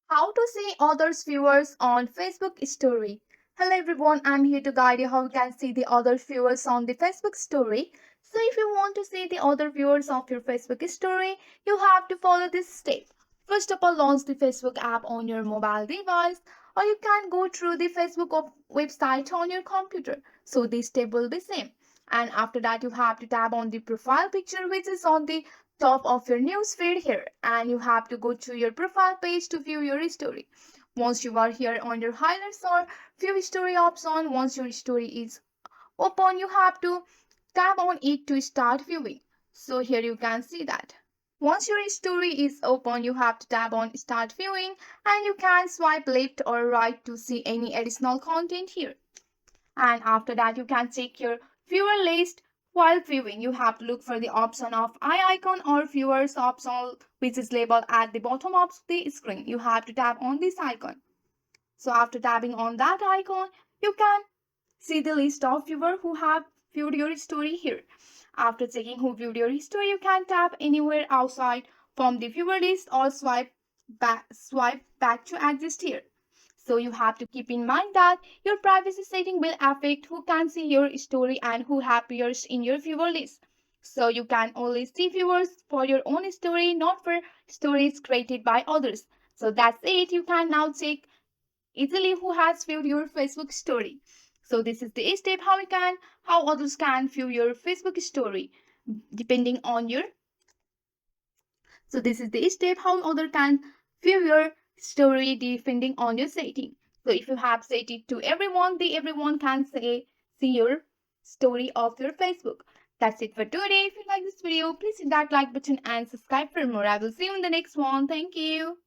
How to see others' viewers on Facebook story. Hello everyone, I'm here to guide you how you can see the other viewers on the Facebook story. So if you want to see the other viewers of your Facebook story, you have to follow this step. First of all, launch the Facebook app on your mobile device, or you can go through the Facebook website on your computer. So this step will be same. And after that, you have to tap on the profile picture which is on the top of your news feed here, and you have to go to your profile page to view your story. Once you are here on your highlights or view story option, once your story is open, you have to tap on it to start viewing. So here you can see that. Once your story is open, you have to tap on start viewing, and you can swipe left or right to see any additional content here. And after that, you can check your viewer list. While viewing, you have to look for the option of eye icon or viewers option, which is labeled at the bottom of the screen. You have to tap on this icon. So after tapping on that icon, you can see the list of viewers who have viewed your story here. After checking who viewed your story, you can tap anywhere outside from the viewer list or swipe back to exist here. So you have to keep in mind that your privacy setting will affect who can see your story and who appears in your viewer list. So you can only see viewers for your own story, not for stories created by others. So that's it. You can now check easily who has viewed your Facebook story. So this is the step how others can view your Facebook story depending on your. So this is the step how other can view your story depending on your setting. So if you have set it to everyone, the everyone can see your story of your Facebook. That's it for today. If you like this video, please hit that like button and subscribe for more. I will see you in the next one. Thank you.